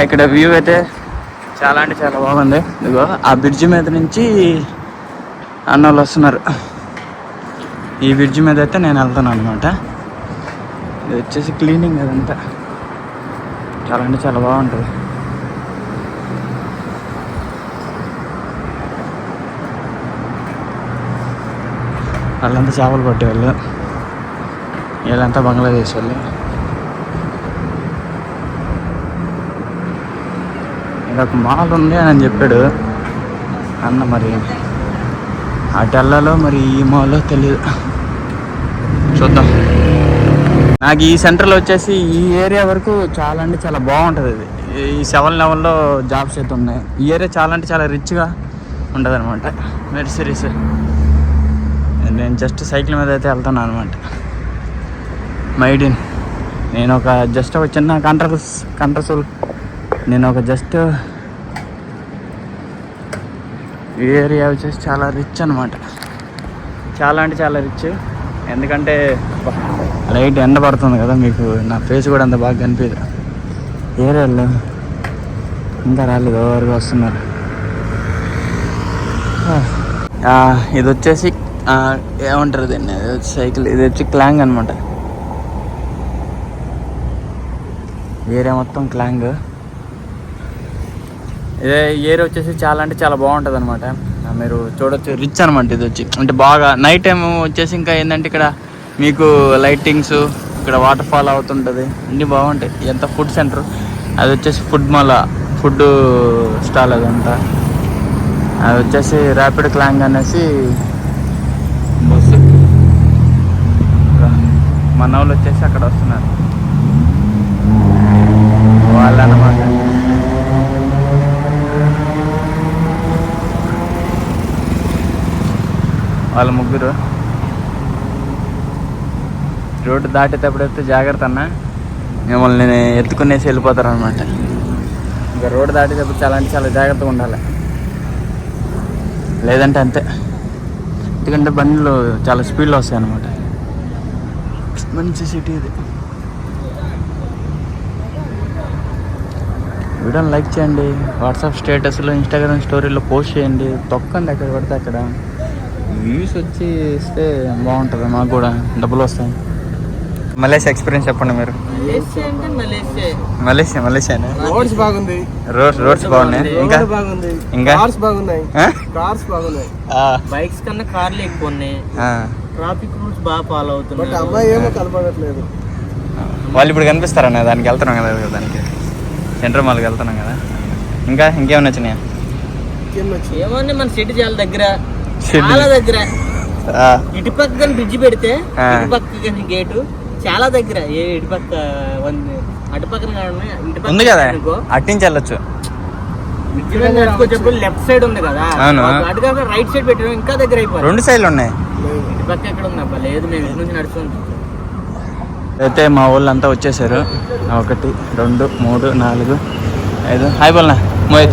ఇక్కడ వ్యూ అయితే చాలా అంటే చాలా బాగుంది. ఇదిగో ఆ బ్రిడ్జి మీద నుంచి అన్నోళ్ళు వస్తున్నారు. ఈ బ్రిడ్జి మీద అయితే నేను వెళ్తాను అనమాట. ఇది వచ్చేసి క్లీనింగ్ అదంతా చాలా అంటే చాలా బాగుంటుంది. వాళ్ళంతా చేపలు పట్టేవాళ్ళు, వీళ్ళంతా బంగ్లాదేశ్ వాళ్ళు. ఇదొక మాల్ ఉంది అని చెప్పాడు అన్న. మరి అటు వెళ్ళాలో మరి ఈ మాల్లో తెలియదు, చూద్దాం. నాకు ఈ సెంటర్లో వచ్చేసి ఈ ఏరియా వరకు చాలా అంటే చాలా బాగుంటుంది. ఇది ఈ 7 లెవెల్లో జాబ్స్ అయితే ఉన్నాయి. ఈ ఏరియా చాలా అంటే చాలా రిచ్గా ఉంటుంది అనమాట. మెర్సిరీస్. నేను జస్ట్ సైకిల్ మీద అయితే వెళ్తాను అనమాట. మైడిన్ నేను ఒక జస్ట్ ఒక చిన్న కంట్రసోల్ నేను ఒక జస్ట్ ఏరియా వచ్చేసి చాలా రిచ్ అనమాట. చాలా అంటే చాలా రిచ్. ఎందుకంటే లైట్ ఎండ పడుతుంది కదా, మీకు నా ఫేస్ కూడా అంత బాగా కనిపించదు. ఏరియాలో ఇంకా రాలేదు, ఎవరికి వస్తున్నారు. ఇది వచ్చేసి ఏమంటారు దీన్ని, సైకిల్. ఇది వచ్చి క్లాంగ్ అనమాట. ఏరియా మొత్తం క్లాంగ్. ఇదే ఏరియా వచ్చేసి చాలా అంటే చాలా బాగుంటుంది అనమాట. మీరు చూడొచ్చు, రిచ్ అనమాట. ఇది వచ్చి అంటే బాగా నైట్ టైం వచ్చేసి ఇంకా ఏంటంటే ఇక్కడ మీకు లైటింగ్స్, ఇక్కడ వాటర్ ఫాల్ అవుతుంటుంది, అన్నీ బాగుంటాయి. ఎంత ఫుడ్ సెంటర్. అది వచ్చేసి ఫుడ్ స్టాల్ అదంతా. అది వచ్చేసి ర్యాపిడ్ క్లాంగ్ అనేసి బస్సు. మన వాళ్ళు వచ్చేసి అక్కడ వస్తున్నారు వాళ్ళన్నమాట. వాళ్ళ ముగ్గురు. రోడ్డు దాటేటప్పుడైతే జాగ్రత్త అన్న, మిమ్మల్ని ఎత్తుకునేసి వెళ్ళిపోతారు అనమాట. ఇంకా రోడ్డు దాటేటప్పుడు చాలా అంటే చాలా జాగ్రత్తగా ఉండాలి, లేదంటే అంతే. ఎందుకంటే బండ్లు చాలా స్పీడ్లో వస్తాయి అన్నమాట. మంచి సిటీ ఇది. వీడియోని లైక్ చేయండి, వాట్సాప్ స్టేటస్లో, ఇన్స్టాగ్రామ్ స్టోరీలో పోస్ట్ చేయండి. తొక్కండి ఎక్కడ పడితే అక్కడ. వ్యూస్ వచ్చి ఇస్తే బాగుంటుంది, మాకు కూడా డబ్బులు వస్తాయి. మలేషియా ఎక్స్పీరియన్స్ చెప్పండి మీరు. మలేషియా రోడ్స్ బాగుంది, రోడ్స్ బాగున్నాయి. ఇంకా బైక్స్ కన్నా కార్లు ఎక్కువ ఉన్నాయి. ట్రాఫిక్ రూల్స్ బాగా ఫాలో అవుతున్నాయి. అమ్మాయి ఏమో కనపడట్లేదు. వాళ్ళు ఇప్పుడు కనిపిస్తారన్న, దానికి వెళ్తున్నాం కదా, దానికి సెంటర్ మాల్కి వెళ్తున్నాం కదా. ఇంకేమన్నా వచ్చినాయా? ఏమన్నా మన సిటీ చాలా దగ్గర, చాలా దగ్గర. ఇటు పక్కన బ్రిడ్జ్ పెడితే ఇటు పక్క గేటు చాలా దగ్గర. ఇటు పక్క అటు పక్కన ఉంది కదా, అట్టించి వెళ్ళొచ్చు. లెఫ్ట్ సైడ్ ఉంది కదా, అటు కాక రైట్ సైడ్ పెట్టడం ఇంకా దగ్గర అయిపోయింది. 2 సైడ్లు ఉన్నాయి. ఇటు పక్క ఎక్కడ ఉందబ్బా? లేదు, మేము ఇటు నుంచి నడుస్తుంది. అయితే మా వాళ్ళు అంతా వచ్చేసారు. 1 2 3 4 5. హాయ్ बोलना मोहित.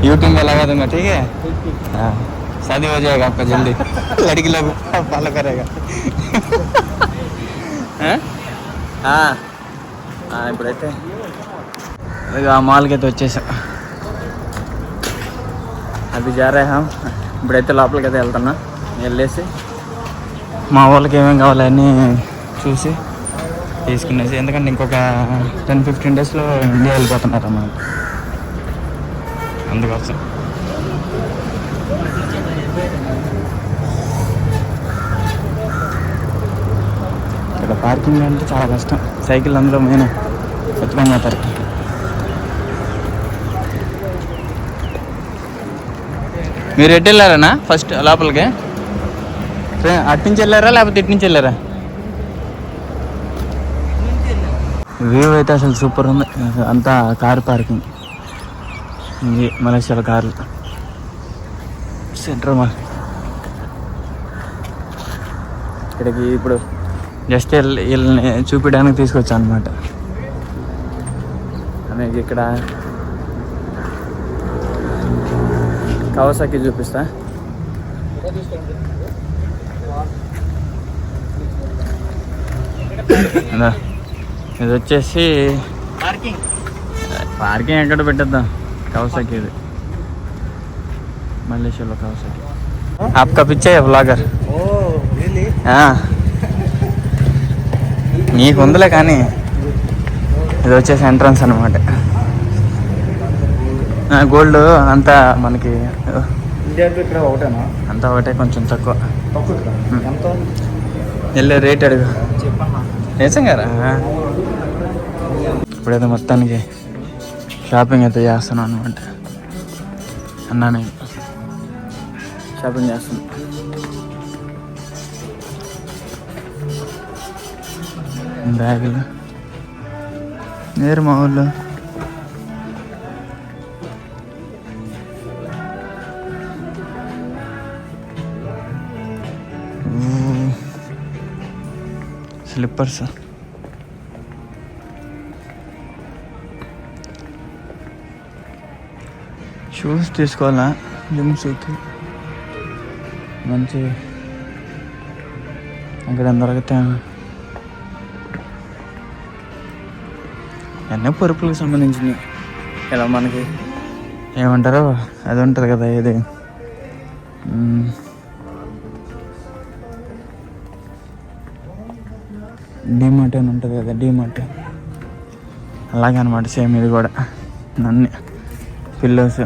यूट्यूब में लगा दूंगा, ठीक है? शादी हो जाएगा आपका जल्दी. लड़की लोग फॉलो करेगा. ఇప్పుడైతే ఇక ఆ మాల్కి అయితే వచ్చేసాం. అది జారేహాం. ఇప్పుడైతే లోపలికి అయితే వెళ్తున్నా. వెళ్ళేసి మా వాళ్ళకి ఏమేమి కావాలని చూసి తీసుకునేసి, ఎందుకంటే ఇంకొక 10-15 డేస్లో ఇండియా వెళ్ళిపోతున్నారు అన్నమాట. అందుకోసం ఇక్కడ పార్కింగ్ అంటే చాలా కష్టం. సైకిల్ అందులో మెయిన్ ఎత్తుకొని పోతారు. మీరు ఎటు వెళ్ళారనా ఫస్ట్ లోపలికి? అట్నుంచి వెళ్ళారా లేకపోతే ఇటు నుంచి వెళ్ళారా? వ్యూ అయితే అసలు సూపర్ ఉంది. అంతా కార్ పార్కింగ్. ఇది మలేషియాలో కార్లు. Centre mall. ఇక్కడికి ఇప్పుడు జస్ట్ వీళ్ళని చూపించడానికి తీసుకొచ్చాను అనమాట. అనేది ఇక్కడ కవాసాకి చూపిస్తా. ఇది వచ్చేసి పార్కింగ్ ఎక్కడ పెట్టేద్దాం కౌసకి ఇది మలేషియాలో కౌసకి आपका పిచ్చే బ్లాగర్ నీకు ఉందిలే కానీ ఇది వచ్చేసి ఎంట్రన్స్ అనమాట గోల్డ్ అంతా మనకి ఇక్కడ ఒకటేనా అంతా ఒకటే కొంచెం తక్కువ వెళ్ళే రేట్ అడుగు నిజంగారా ఇప్పుడైతే మొత్తానికి షాపింగ్ అయితే చేస్తున్నాను అనమాట అన్నా నేను షాపింగ్ చేస్తున్నా బ్యాగులు నేరు మా ఊళ్ళో స్లిప్పర్స్ షూస్ తీసుకోవాలా జిమ్ సూట్ మంచి అక్కడ దొరికితే అన్నీ పరుపులకు సంబంధించినవి ఇలా మనకి ఏమంటారో అది ఉంటుంది కదా ఇది డీమార్ట్ అని ఉంటుంది కదా డీమార్ట్ అలాగే అనమాట సేమ్ ఇది కూడా అన్నీ పిల్లోస్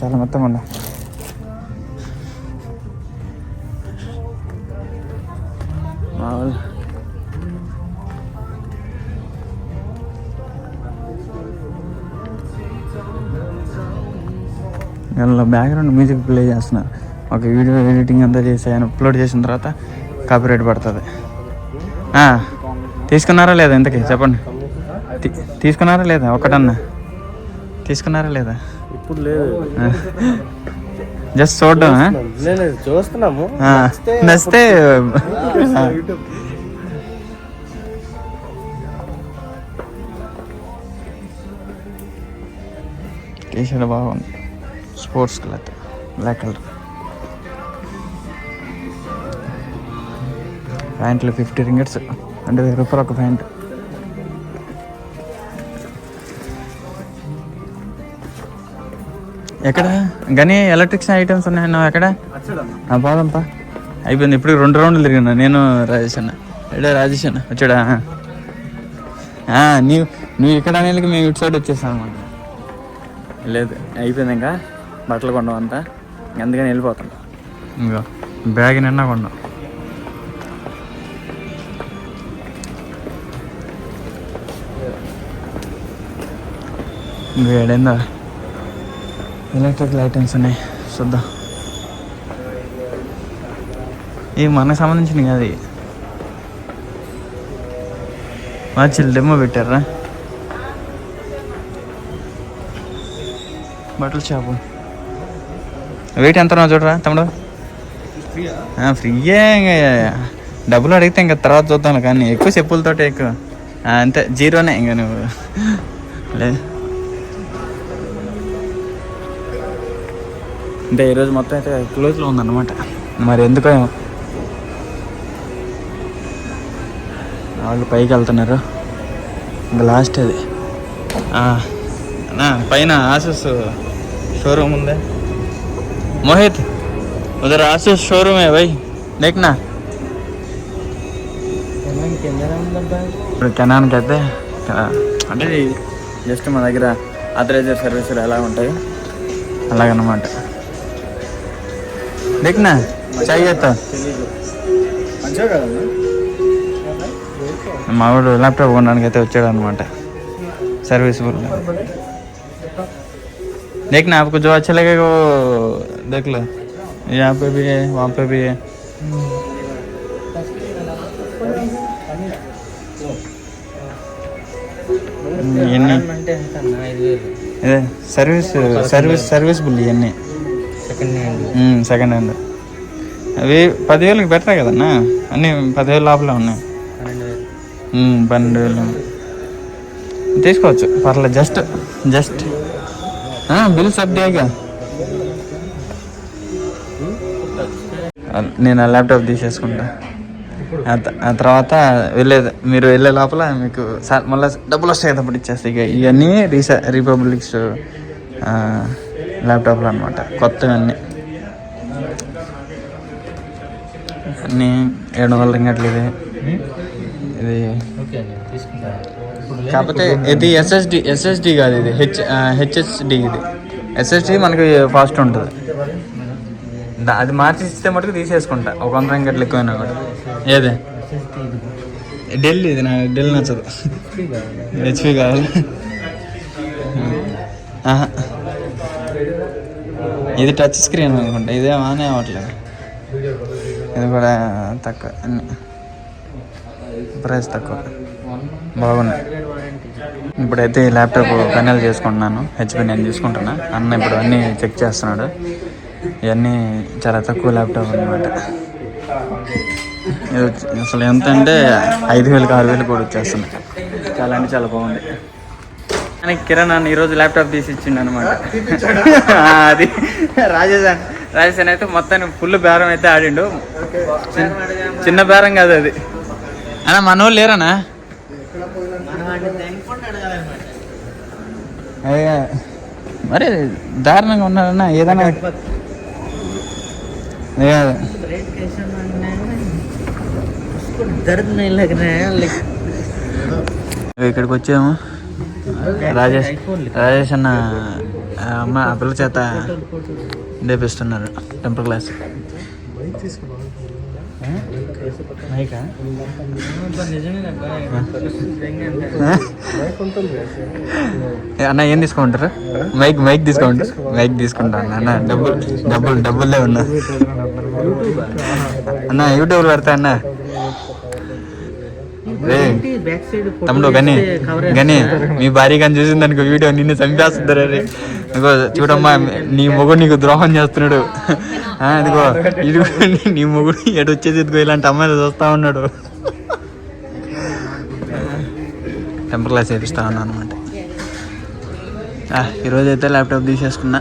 చాలా మొత్తం ఉందా మామూలు ఇలా బ్యాక్గ్రౌండ్ మ్యూజిక్ ప్లే చేస్తున్నారు ఒక వీడియో ఎడిటింగ్ అంతా చేసి ఆయన అప్లోడ్ చేసిన తర్వాత కాపీరైట్ పడుతుంది తీసుకున్నారా లేదా ఇంతకీ చెప్పండి తీసుకున్నారా లేదా ఒకటన్నా తీసుకున్నారా లేదా ఇప్పుడు లేదు జస్ట్ చూడడం చూస్తున్నాము నచ్చితే టీషర్ట్ బాగుంది స్పోర్ట్స్ క్లాత్ బ్లాక్ కలర్ ప్యాంట్లు 50 రింగట్స్ అంటే ₹1000 ఒక ప్యాంట్ ఎక్కడ కానీ ఎలక్ట్రిక్స్ ఐటమ్స్ ఉన్నాయన్నా ఎక్కడ పోదాంపా అయిపోయింది ఇప్పుడు 2 రౌండ్లు తిరిగినా నేను రాజేష్ అన్న రాజేష్ అన్న వచ్చాడా నువ్వు ఇక్కడ అనేది మేము ఇటు సైడ్ వచ్చేసాం అనమాట లేదు అయిపోయింది ఇంకా బట్టలు కొండం అంతా అందుకని వెళ్ళిపోతాం ఇంకా బ్యాగ్ నిన్నా కొండం ఇంకా ఏడైందా ఎలక్ట్రికల్ ఐటమ్స్ ఉన్నాయి చూద్దాం ఇవి మనకు సంబంధించినవి కాదు మార్చిల్ డెమో పెట్టారా బట్టల షాపు వెయిట్ ఎంత చూడరా తమ్ముడు ఫ్రీయే ఇంకా డబ్బులు అడిగితే ఇంకా తర్వాత చూద్దాం కానీ ఎక్కువ చెప్పులతో ఎక్కువ అంతే జీరోనే ఇంకా నువ్వు లేదు అంటే ఈరోజు మొత్తం అయితే క్లోజ్లో ఉందన్నమాట మరి ఎందుకో వాళ్ళు పైకి వెళ్తున్నారు ఇంకా లాస్ట్ అది పైన ఆసూస్ షోరూమ్ ఉంది మోహిత్ ఉదర్ ఆసూస్ షోరూమ్ భాయ్ దేఖ్నా ఇప్పుడు కెనాన్కి అయితే అంటే జస్ట్ మా దగ్గర ఆథరైజర్ సర్వీసులు ఎలా ఉంటాయి అలాగన్నమాట దేఖ్నా చాయ్యేతో మా వాడు ల్యాప్టాప్ కొనడానికి అయితే వచ్చాడు అనమాట सर्विस बोल देखना आपको जो अच्छा लगेगा वो देख लो यहाँ पे भी है वहाँ पे भी है सर्विस सर्विस सर्विस बोली సెకండ్ హ్యాండ్ అవి 10,000కి బెటరే కదన్నా అన్నీ 10,000 లోపలే ఉన్నాయి 12,000 తీసుకోవచ్చు పర్లేదు జస్ట్ బిల్ సబ్డేగా నేను ఆ ల్యాప్టాప్ తీసేసుకుంటా ఆ తర్వాత మీరు వెళ్ళే లోపల మీకు మళ్ళీ డబ్బులు వస్తాయి కదా, అప్పుడు ఇచ్చేస్తాయి. ఇక ఇవన్నీ రిపబ్లిక్స్ ల్యాప్టాప్లు అనమాట, కొత్తవి అన్నీ 700 రింగట్లు ఇది. కాకపోతే ఇది ఎస్ఎస్డి కాదు, ఇది హెచ్ఎస్డి. ఇది ఎస్ఎస్డి మనకి ఫాస్ట్ ఉంటుంది. అది మార్చి ఇస్తే మటుకు తీసేసుకుంటా, ఒక 100 రింగట్లు ఎక్కువైనా కూడా. ఏదే డెల్, ఇది నా డెల్ నచ్చదు, హెచ్పి కావాలి. ఇది టచ్ స్క్రీన్ అనుకుంటా, ఇదే ఆనే అవ్వట్లేదు. ఇది కూడా తక్కువ, అన్ని ప్రైస్ తక్కువ, బాగున్నాయి. ఇప్పుడైతే ఈ ల్యాప్టాప్ ఫైనల్ చేసుకుంటున్నాను. హెచ్పి నేను తీసుకుంటున్నా. అన్న ఇప్పుడు అన్నీ చెక్ చేస్తున్నాడు. ఇవన్నీ చాలా తక్కువ ల్యాప్టాప్ అనమాట. అసలు ఎంత అంటే 5,000 6,000 కూడా వచ్చేస్తున్నాయి. చాలా అంటే చాలా బాగుంది. కానీ కిరణ్ అన్న ఈరోజు ల్యాప్టాప్ తీసి ఇచ్చిండు అనమాట. అది రాజేష్ అయితే మొత్తానికి ఫుల్ బేరం అయితే ఆడిండు. చిన్న బేరం కాదు అది. అన్న మన వాళ్ళు లేరనా? మరి దారుణంగా ఉన్నారన్నా. ఏదైనా ఇక్కడికి వచ్చాము. రాజేష్ అన్న అమ్మ ఆ పిల్ల చేత నేర్పిస్తున్నారు టెంపర్ క్లాస్. అన్న ఏం తీసుకుంటారు? మైక్ తీసుకుంటారు అన్న. డబ్బులే ఉన్నా అన్న. యూట్యూబ్ పెడతా అన్న. తమ్ముడు గని మీ భార్య కానీ చూసింది అనుకో వీడియో, నిన్ను చంపేస్తుంటారు. రే ఇదిగో చూడమ్మా, నీ మొగుడు నీకు ద్రోహం చేస్తున్నాడు. ఇదిగో ఇదిగో నీ మొగుడు ఎటు వచ్చేసి ఇదిగో ఇలాంటి అమ్మాయిలు చూస్తా ఉన్నాడు. టెంపర్ క్లాస్ చేపిస్తా ఉన్నా అనమాట. ఈరోజు అయితే laptop తీసేసుకున్నా.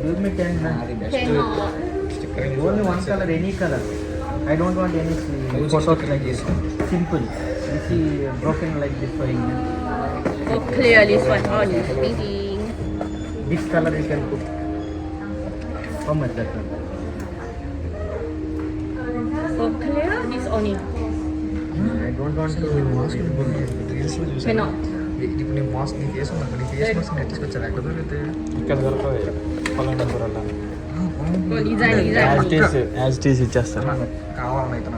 Give me 10. Only one color, any color. I don't want any photos like this. Simple. This is broken like this for England. So clear this one on thinking. This color you can put. How much that one? So clear this only. I don't want to. Cannot. ఇప్పుడు నీ mask నీ face ఉంది, నీ face mask net తీసుకొచ్చారు. ఎక్కడ దొరికితే ఇక్కడ దొరకదు. యాజ్ ఇచ్చేస్తారు. కావాలనైతే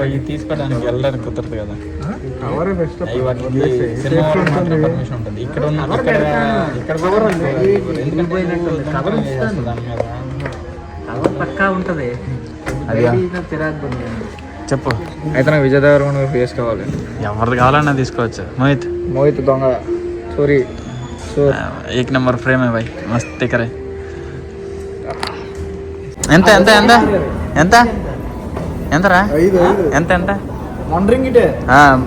ఇది తీసుకోవడానికి వెళ్ళడానికి కుదరదు కదా. పర్మిషన్ ఉంటుంది. ఇక్కడ పక్కా ఉంటుంది. చెప్పు. అయితే నాకు విజయ్ దేవరకొండ ఫేస్ కావాలి. ఎవరిది కావాలన్నా తీసుకోవచ్చు. మోహిత్ దొంగ సూరి 1 నెంబర్ ఫ్రేమ్ है भाई, मस्त दिख रहा है. ఎంత ఎంత ఎంత ఎంత ఎంతరా? ఎంత ఎంత? 1 రింగిట్.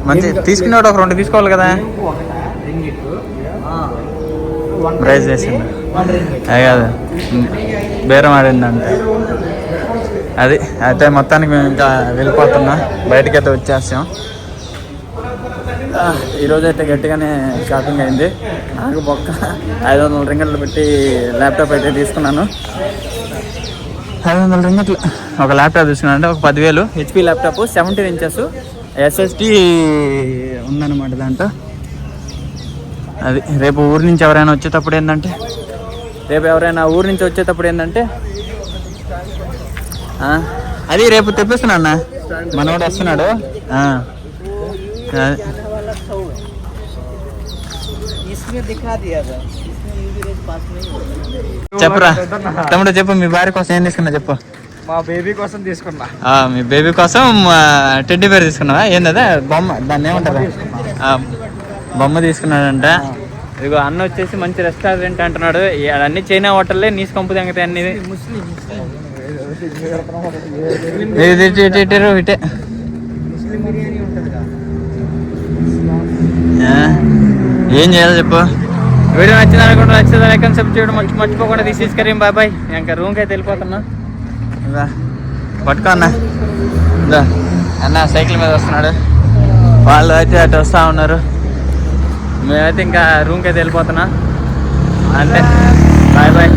మంచి తీసుకునేవాడు ఒక 2 తీసుకోవాలి కదా. ప్రైస్ చేసింది అది కాదు, బేరం ఆడిందంటే అది. అయితే మొత్తానికి మేము ఇంకా వెళ్ళిపోతున్నా, బయటకైతే వచ్చేస్తాం. ఈరోజు అయితే గట్టిగానే షాపింగ్ అయింది. నాకు బొక్క 500 రింగట్లు పెట్టి ల్యాప్టాప్ అయితే తీసుకున్నాను. 500 రింగట్లు ఒక ల్యాప్టాప్ తీసుకున్నాను అంటే ఒక 10,000. హెచ్పి ల్యాప్టాప్ 17 ఇంచెస్ ఎస్ఎస్డి ఉందన్నమాట దాంట్లో. అది రేపు ఊరి నుంచి ఎవరైనా వచ్చేటప్పుడు ఏంటంటే అది రేపు తెప్పిస్తున్నా అన్న. మనోడు వస్తున్నాడు. చెప్పురా తమ్ముడు, చెప్పు. మీ భార్య కోసం ఏం తీసుకున్నా చెప్పు. మా బేబీ కోసం తీసుకున్నా. మీ బేబీ కోసం టెడ్డీ బేర్ తీసుకున్నావా? ఏందా బొమ్మ, దాన్ని ఏమంటారా? బొమ్మ తీసుకున్నాడంట. ఇదిగో అన్న వచ్చేసి మంచి రెస్టారెంట్ అంటున్నాడు. అన్ని చైనా హోటల్లే, నీసు కంపు తెంగతాయి అన్ని. ఇటే ఏం చేయాలి చెప్పు. వీడియో నచ్చింది అనుకుంటా, నచ్చింది లైక్ అండ్ సబ్స్క్రైబ్ చేయడం మర్చిపోకుండా. This is Karim, bye bye. ఇంకా రూమ్కి అయితే వెళ్ళిపోతున్నా. పట్టుకో అన్న. అన్న సైకిల్ మీద వస్తున్నాడు, వాళ్ళు అయితే అటు వస్తూ ఉన్నారు. మేమైతే ఇంకా రూమ్కి అయితే వెళ్ళిపోతున్నా. అంతే, బాయ్ బాయ్.